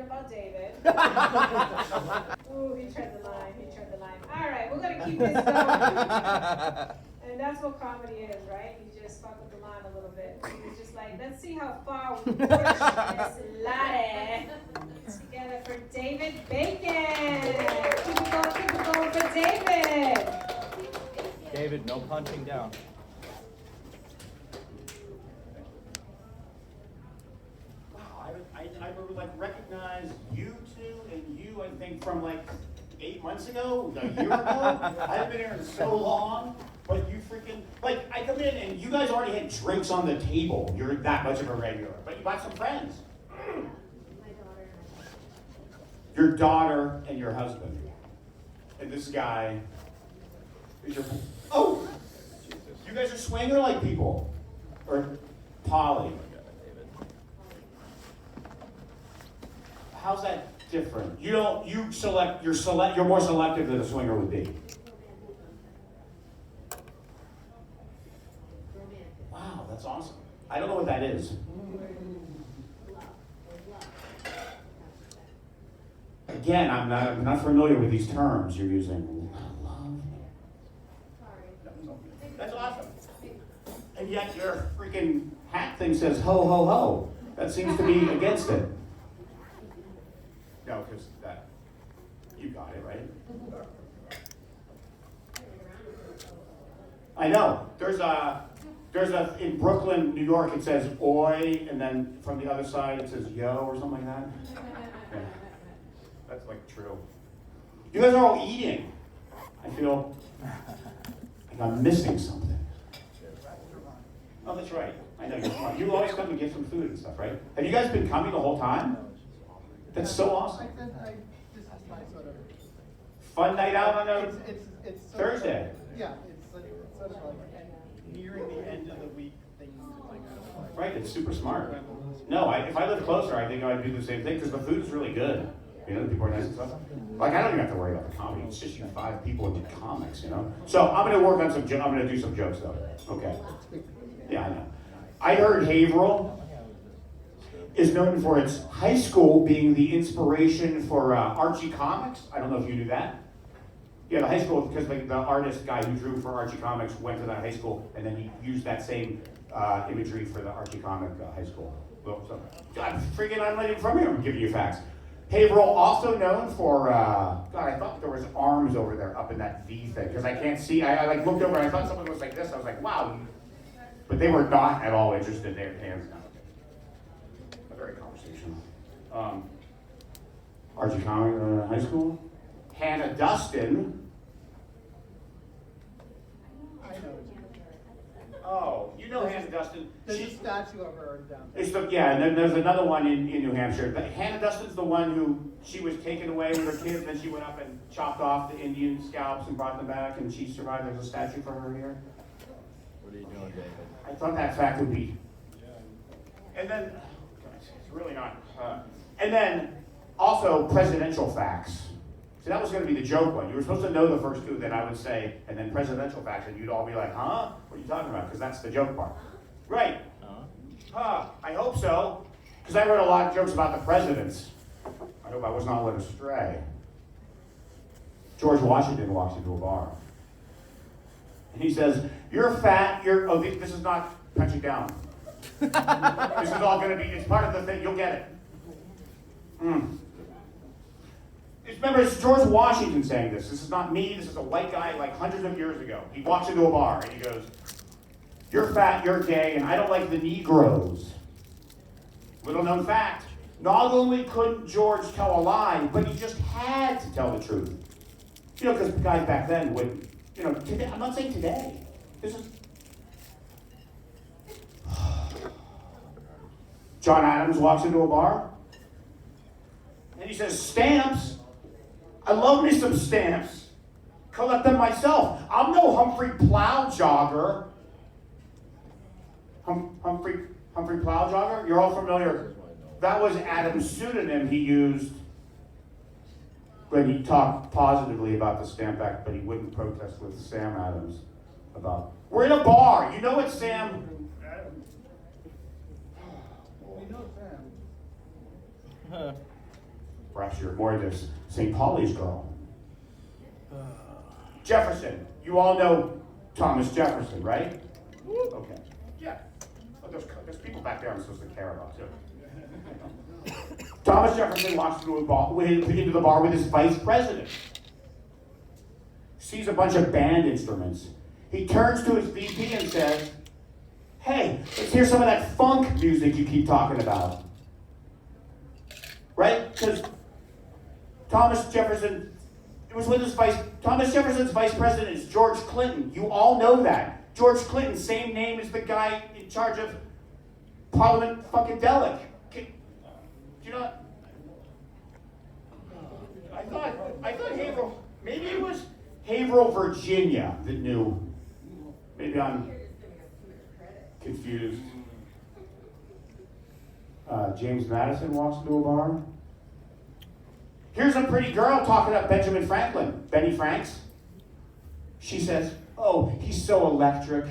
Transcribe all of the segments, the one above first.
about David. Ooh, he tread the line, he tread the line. All right, we're gonna keep this going. And that's what comedy is, right? You just fuck with the line a little bit. It's just like, let's see how far we push MsLaddy together for David Bacon. Keep it going for David. David, no punching down. I like recognize you two and you, I think, from like 8 months ago, a year ago. I haven't been here in so long, but you freaking, like, I come in and you guys already had drinks on the table. You're that much of a regular, but you brought some friends. My daughter and my husband. Your daughter and your husband. And this guy is your, oh, you guys are swinger-like people. Or poly. How's that different? You don't. You're more selective than a swinger would be. Wow, that's awesome. I don't know what that is. Again, I'm not familiar with these terms you're using. Love. That's awesome. And yet your freaking hat thing says ho ho ho. That seems to be against it. No, because that, you got it, right? I know. There's a, in Brooklyn, New York, it says oi, and then from the other side it says yo, or something like that. Yeah. That's like true. You guys are all eating. I feel like I'm missing something. Oh, that's right. I know you're smart. You always come to get some food and stuff, right? Have you guys been coming the whole time? That's so awesome. This is my sort of fun night out on a it's Thursday. Yeah, it's sort of like nearing the end of the week things like that. Right, it's super smart. No, if I lived closer, I think I'd do the same thing because the food is really good. You know, the people are nice and stuff. Like, I don't even have to worry about the comedy. It's just you 5 people in the comics, you know? So I'm going to work on I'm going to do some jokes, though. Okay. Yeah, I know. I heard Haverhill is known for its high school being the inspiration for Archie comics. I don't know if you knew that. Yeah, the high school, because the artist guy who drew for Archie comics went to that high school, and then he used that same imagery for the Archie comic high school. Well, so, I'm not even from here, I'm giving you facts. Haverhill, also known for, God, I thought there was arms over there up in that V thing, because I can't see. I like looked over and I thought someone was like this. I was like, wow. But they were not at all interested. They had hands down. Very conversational. Archie Comic High School. Hannah Dustin. I know. Oh, you know Hannah Dustin. There's a statue of her down there. It's yeah, and then there's another one in New Hampshire. But Hannah Dustin's the one who she was taken away with her kids, then she went up and chopped off the Indian scalps and brought them back, and she survived. There's a statue for her here. What are you doing, David? I thought that fact would be. And then, it's really not. And then, also, presidential facts. So that was going to be the joke one. You were supposed to know the first two, then I would say, and then presidential facts, and you'd all be like, huh? What are you talking about? Because that's the joke part. Right. I hope so. Because I heard a lot of jokes about the presidents. I hope I was not led astray. George Washington walks into a bar. And he says, you're fat, oh, this is not punching down. This is all going to be, it's part of the thing, you'll get it. Remember, it's George Washington saying this. This is not me, this is a white guy like hundreds of years ago. He walks into a bar and he goes, you're fat, you're gay, and I don't like the Negroes. Little known fact, not only couldn't George tell a lie, but he just had to tell the truth. You know, because guys back then would, you know, today, I'm not saying today. This is... John Adams walks into a bar, and he says, stamps? I love me some stamps. Collect them myself. I'm no Humphrey Plowjogger. Humphrey Plowjogger? You're all familiar. That was Adams' pseudonym he used when he talked positively about the Stamp Act, but he wouldn't protest with Sam Adams about, we're in a bar. You know what, Sam? We know Sam. Perhaps you're more this St. Pauli's girl. Jefferson. You all know Thomas Jefferson, right? Okay. Yeah. Oh, there's people back there I'm supposed to care about, too. Thomas Jefferson walks into the bar with his vice president. Sees a bunch of band instruments. He turns to his VP and says, "Hey, let's hear some of that funk music you keep talking about." Right? Because Thomas Jefferson's vice president is George Clinton. You all know that. George Clinton, same name as the guy in charge of Parliament Funkadelic. Do you know? I thought Haverhill, maybe it was Haverhill, Virginia that knew. Maybe I'm confused. James Madison walks into a bar. Here's a pretty girl talking up Benjamin Franklin, Benny Franks. She says, "Oh, he's so electric."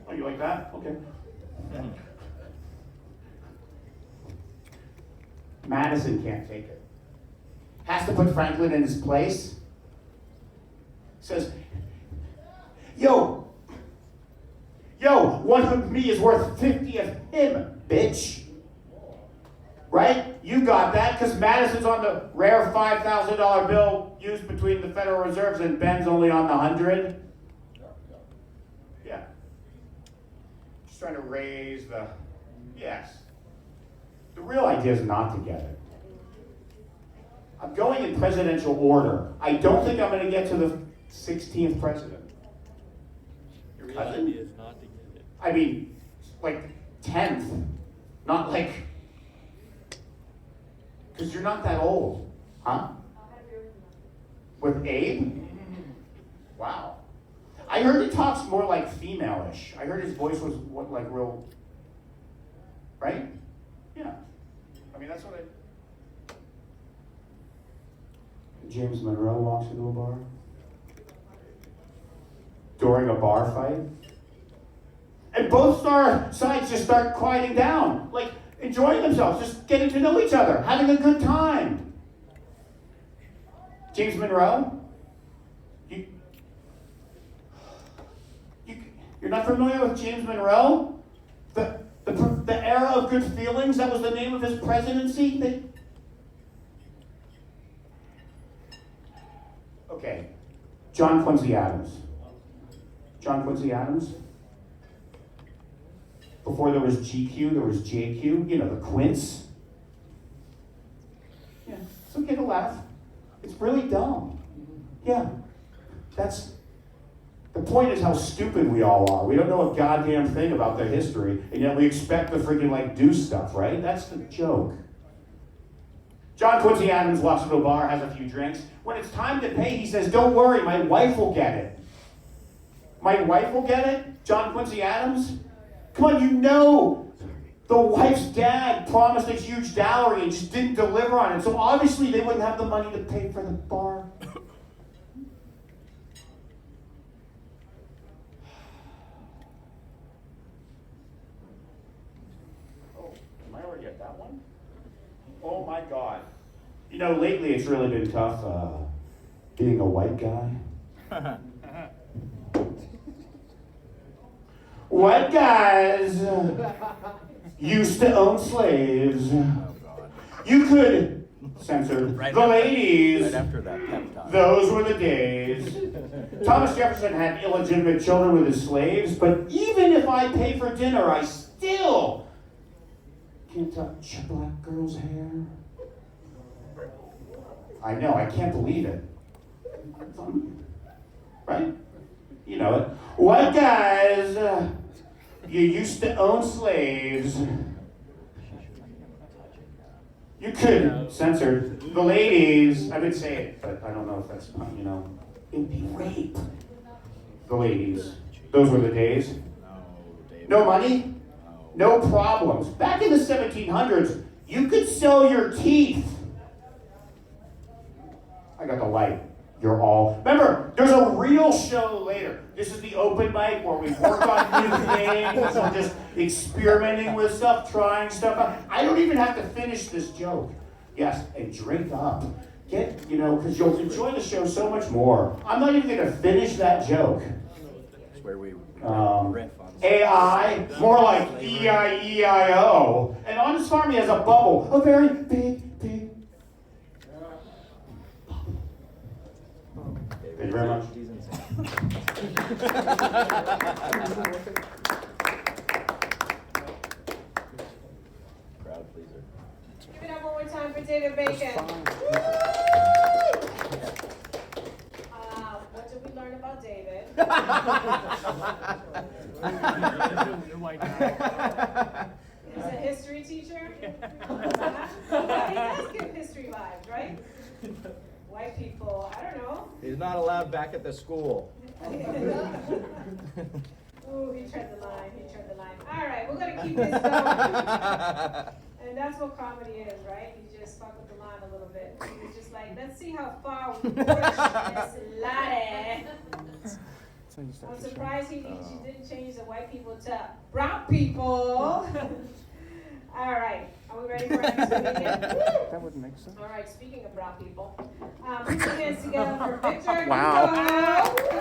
Oh, you like that? Okay. Madison can't take it. Has to put Franklin in his place. Says, yo, one of me is worth 50 of him, bitch. Right? You got that, because Madison's on the rare $5,000 bill used between the Federal Reserves and Ben's only on the 100. Yeah. Just trying to raise the, yes. The real idea is not to get it. I'm going in presidential order. I don't think I'm going to get to the 16th president. The real idea is not to get it. I mean, like 10th. Not like, because you're not that old. Huh? With Abe? Wow. I heard he talks more like female-ish. I heard his voice was like real, right? Yeah. I mean, that's what I... James Monroe walks into a bar. During a bar fight. And both sides just start quieting down. Like, enjoying themselves, just getting to know each other, having a good time. James Monroe? You're not familiar with James Monroe? The era of good feelings, that was the name of his presidency? Okay. John Quincy Adams. John Quincy Adams? Before there was GQ, there was JQ, you know, the Quince. Yeah, it's okay to laugh. It's really dumb. Yeah, the point is how stupid we all are. We don't know a goddamn thing about the history, and yet we expect to freaking do stuff, right? That's the joke. John Quincy Adams walks into a bar, has a few drinks. When it's time to pay, he says, "Don't worry, my wife will get it." My wife will get it? John Quincy Adams? Come on, you know the wife's dad promised a huge dowry and just didn't deliver on it, so obviously they wouldn't have the money to pay for the bar. Oh, am I already at that one? Oh my God. You know, lately it's really been tough being a white guy. White guys used to own slaves. You could censor the ladies. Right after that pep talk. Those were the days. Thomas Jefferson had illegitimate children with his slaves, but even if I pay for dinner, I still can't touch a black girl's hair. I know, I can't believe it. Right? You know it. White guys, you used to own slaves. You could censor the ladies. I would say it, but I don't know if that's, you know, it would be rape. The ladies. Those were the days. No money? No problems. Back in the 1700s, you could sell your teeth. I got the light. You're all. Remember, there's a real show later. This is the open mic where we work on new things. We're just experimenting with stuff, trying stuff out. I don't even have to finish this joke. Yes, and drink up. Get, because you'll enjoy the show so much more. I'm not even going to finish that joke. That's where we riff on. AI, more like E-I-E-I-O. And on his farm he has a bubble, a very big Thank you very much. He's insane. Crowd pleaser. Give it up one more time for David Bacon. What did we learn about David? He's a history teacher. He does give history vibes, right? White people, I don't know. He's not allowed back at the school. Ooh, he tread the line, All right, we're going to keep this going. And that's what comedy is, right? You just fuck with the line a little bit. It's just like, let's see how far we push MsLaddy. I'm surprised she didn't change the white people to brown people. All right, are we ready for our next comedian? That wouldn't make sense. All right, speaking of brown people, put your hands together for Victor. Wow. Hugo.